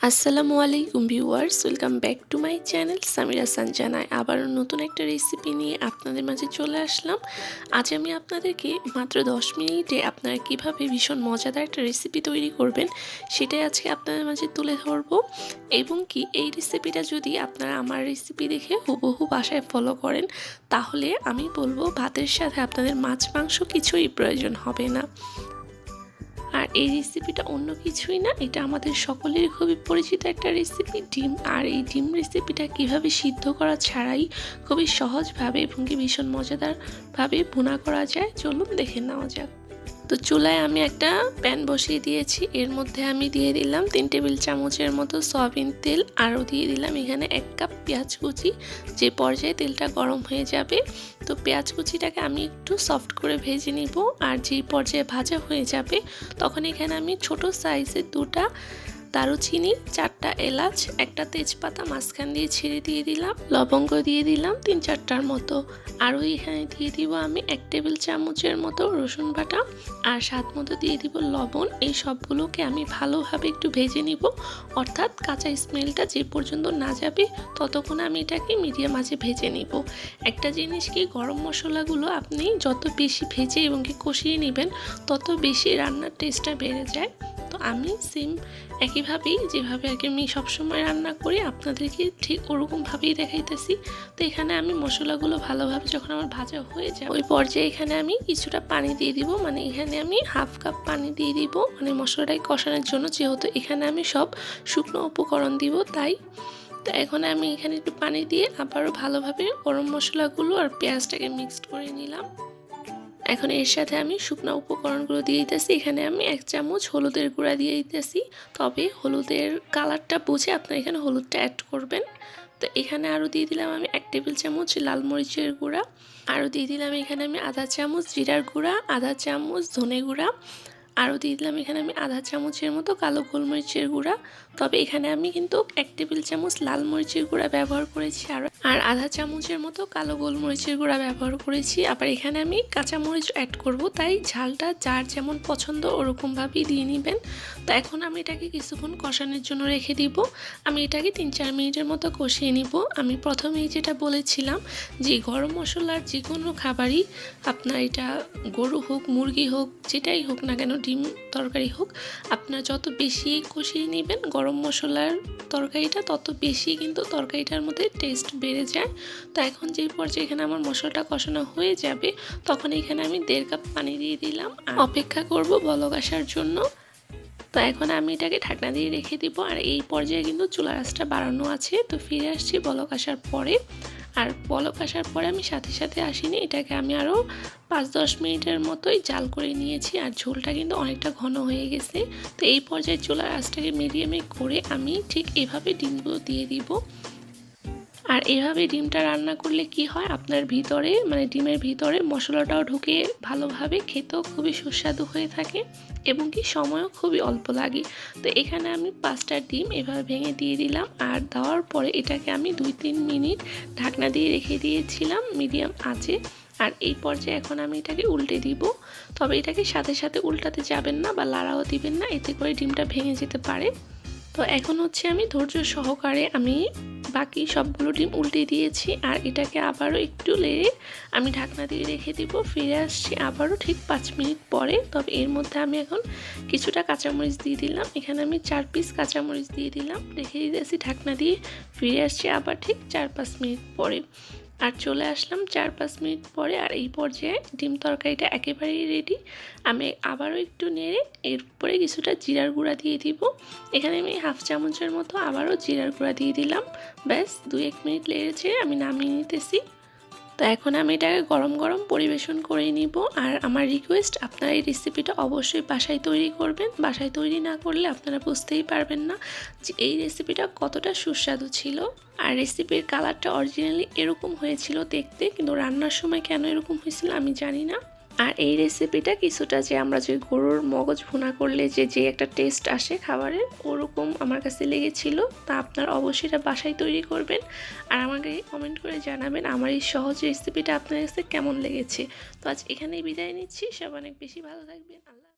আসসালামু আলাইকুম viewers, welcome back to my channel Samira সঞ্জানায়। আবারও নতুন একটা রেসিপি নিয়ে আপনাদের মাঝে চলে আসলাম। আজ আমি আপনাদেরকে মাত্র 10 মিনিটে আপনারা কিভাবে ভীষণ মজাদার একটা রেসিপি তৈরি করবেন সেটাই আজকে আপনাদের মাঝে তুলে ধরবো। এবং কি এই রেসিপিটা যদি আপনারা আমার রেসিপি দেখে হুবহু বাসায় ফলো করেন তাহলে আমি বলবো ভাতের সাথে আপনাদের মাছ মাংস কিছুই প্রয়োজন হবে না। আর এই রেসিপিটা অন্য কিছুই না, এটা আমাদের সকলের খুবই পরিচিত একটা রেসিপি, ডিম। আর এই ডিম রেসিপিটা কিভাবে সিদ্ধ করা ছাড়াই খুবই সহজভাবে এবং কি ভীষণ মজাদারভাবে ভুনা করা যায় চলুন দেখে নেওয়া যাক। তো চুলায় আমি একটা প্যান বসিয়ে দিয়েছি, এর মধ্যে আমি দিয়ে দিলাম 3 টেবিল চামচের মতো সয়াবিন তেল, আরও দিয়ে দিলাম এখানে 1 কাপ পেঁয়াজ কুচি। যে পর্যায়ে তেলটা গরম হয়ে যাবে তো পেঁয়াজ কুচিটাকে আমি একটু সফট করে ভেজে নিব। আর যেই পর্যায়ে ভাজা হয়ে যাবে তখন এখানে আমি ছোট সাইজের 2টা দারুচিনি, 4টা এলাচ, একটা তেজপাতা মাঝখান দিয়ে ছিঁড়ে দিয়ে দিলাম, লবঙ্গ দিয়ে দিলাম 3-4টার মতো। আরও এখানে দিয়ে দিব আমি 1 টেবিল চামচের মতো রসুন বাটা, আর স্বাদ মতো দিয়ে দিব লবণ। এই সবগুলোকে আমি ভালোভাবে একটু ভেজে নিব, অর্থাৎ কাঁচা স্মেলটা যে পর্যন্ত না যাবে ততক্ষণ আমি এটাকে মিডিয়াম আঁচে ভেজে নিব। একটা জিনিস কি, গরম মশলাগুলো আপনি যত বেশি ভেজে এবং কি কষিয়ে নেবেন তত বেশি রান্নার টেস্টটা বেড়ে যায়। তো আমি সেম একইভাবেই যেভাবে আর কি আমি সবসময় রান্না করি আপনাদেরকে ঠিক ওরকমভাবেই দেখাইতেছি। তো এখানে আমি মশলাগুলো ভালোভাবে যখন আমার ভাজা হয়ে যায় ওই পর্যায়ে এখানে আমি কিছুটা পানি দিয়ে দিব, মানে এখানে আমি 1/2 কাপ পানি দিয়ে দিব, মানে মশলাটাই কষানোর জন্য, যেহেতু এখানে আমি সব শুকনো উপকরণ দিব তাই। তো এখন আমি এখানে একটু পানি দিয়ে আবারও ভালোভাবে গরম মশলাগুলো আর পেঁয়াজটাকে মিক্সড করে নিলাম। এখন এর সাথে আমি শুকনো উপকরণগুলো দিয়ে দিতেছি। এখানে আমি 1 চামচ হলুদের গুঁড়া দিয়ে দিতেছি, তবে হলুদের কালারটা বুঝে আপনারা এখানে হলুদটা অ্যাড করবেন। তো এখানে আরও দিয়ে দিলাম আমি 1 টেবিল চামচ লাল মরিচের গুঁড়া, আরও দিয়ে দিলাম এখানে আমি আধা চামচ জিরার গুঁড়া, আধা চামচ ধনে গুঁড়া, আরও দিয়ে দিলাম এখানে আমি আধা চামচের মতো কালো গোলমরিচের গুঁড়া। তবে এখানে আমি কিন্তু 1 টেবিল চামচ লাল মরিচের গুঁড়া ব্যবহার করেছি আর আধা চামচের মতো কালো গোলমরিচের গুঁড়া ব্যবহার করেছি। আবার এখানে আমি কাঁচামরিচ অ্যাড করব, তাই ঝালটা যার যেমন পছন্দ ওরকমভাবেই দিয়ে নেবেন। তো এখন আমি এটাকে কিছুক্ষণ কষানোর জন্য রেখে দিব। আমি এটাকে 3-4 মিনিটের মতো কষিয়ে নিব। আমি প্রথমেই যেটা বলেছিলাম যে গরম মশলার যে কোনো খাবারই, আপনার এটা গরু হোক মুরগি হোক যেটাই হোক না কেন, ডিম তরকারি হোক, আপনারা যত বেশি কষিয়ে নেবেন গরম মশলার তরকারিটা তত বেশি কিন্তু তরকারিটার মধ্যে টেস্ট বেড়ে যায়। তো এখন যেই পর্যায়ে এখানে আমার মশলাটা কষানো হয়ে যাবে তখন এখানে আমি 1.5 কাপ পানি দিয়ে দিলাম, অপেক্ষা করব বলক আসার জন্য। তো এখন আমি এটাকে ঢাকনা দিয়ে রেখে দিব। আর এই পর্যায়ে কিন্তু চুলার আঁচটা বাড়ানো আছে। তো ফিরে আসছি বলক আসার পরে। আর বলক আসার পরে আমি সাথে সাথে আসিনি, এটাকে আমি আরও 5-10 মিনিটের মতোই জাল করে নিয়েছি। আর ঝোলটা কিন্তু অনেকটা ঘন হয়ে গেছে। তো এই পর্যায়ে চুলার আঁচটাকে মিডিয়ামে করে আমি ঠিক এভাবে ডিমগুলো দিয়ে দিব। আর এভাবে ডিমটা রান্না করলে কি হয়, আপনার ভিতরে মানে ডিমের ভিতরে মশলাটাও ঢুকে ভালোভাবে খেতেও খুবই সুস্বাদু হয়ে থাকে এবং কি সময়ও খুবই অল্প লাগে। তো এখানে আমি 5টা ডিম এভাবে ভেঙে দিয়ে দিলাম। আর দেওয়ার পরে এটাকে আমি 2-3 মিনিট ঢাকনা দিয়ে রেখে দিয়েছিলাম মিডিয়াম আঁচে। আর এই পর্যায়ে এখন আমি এটাকে উল্টে দিব, তবে এটাকে সাথে সাথে উল্টাতে যাবেন না বা লাড়াও দিবেন না, এতে করে ডিমটা ভেঙে যেতে পারে। তো এখন হচ্ছে আমি ধৈর্য সহকারে আমি বাকি সবগুলো ডিম উল্টে দিয়েছি। আর এটাকে আবারও একটু লেড়ে আমি ঢাকনা দিয়ে রেখে দিব। ফিরে আসছি আবারও ঠিক 5 মিনিট পরে। তবে এর মধ্যে আমি এখন কিছুটা কাঁচামরিচ দিয়ে দিলাম, এখানে আমি 4 পিস কাঁচামরিচ দিয়ে দিলাম, রেখে দিয়েছি ঢাকনা দিয়ে। ফিরে আসছি আবার ঠিক 4-5 মিনিট পরে। আর চলে আসলাম 4-5 মিনিট পরে। আর এই পর্যায়ে ডিম তরকারিটা একেবারেই রেডি। আমি আবারও একটু নেড়ে এরপরে কিছুটা জিরার গুঁড়া দিয়ে দিব। এখানে আমি 1/2 চামচের মতো আবারও জিরার গুঁড়া দিয়ে দিলাম। ব্যাস 2-1 মিনিট লেগেছে, আমি নামিয়ে নিতেছি। তো এখন আমি এটাকে গরম গরম পরিবেশন করে নিব। আর আমার রিকোয়েস্ট, আপনারা এই রেসিপিটা অবশ্যই বাসায় তৈরি করবেন। বাসায় তৈরি না করলে আপনারা বুঝতেই পারবেন না যে এই রেসিপিটা কতটা সুস্বাদু ছিল। আর রেসিপির কালারটা অরিজিনালি এরকম হয়েছিল দেখতে, কিন্তু রান্নার সময় কেন এরকম হয়েছিল আমি জানি না। আর এই রেসিপিটা কিছুটা যে আমরা যে গরুর মগজ ভুনা করলে যে একটা টেস্ট আসে খাবারের, ওরকম আমার কাছে লেগেছিল। তা আপনারা অবশ্যই এটা বাসায় তৈরি করবেন আর আমাকে কমেন্ট করে জানাবেন আমার এই সহজ রেসিপিটা আপনার কাছে কেমন লেগেছে। তো আজ এখানেই বিদায় নিচ্ছি, সব অনেক বেশি ভালো থাকবেন। আল্লাহ।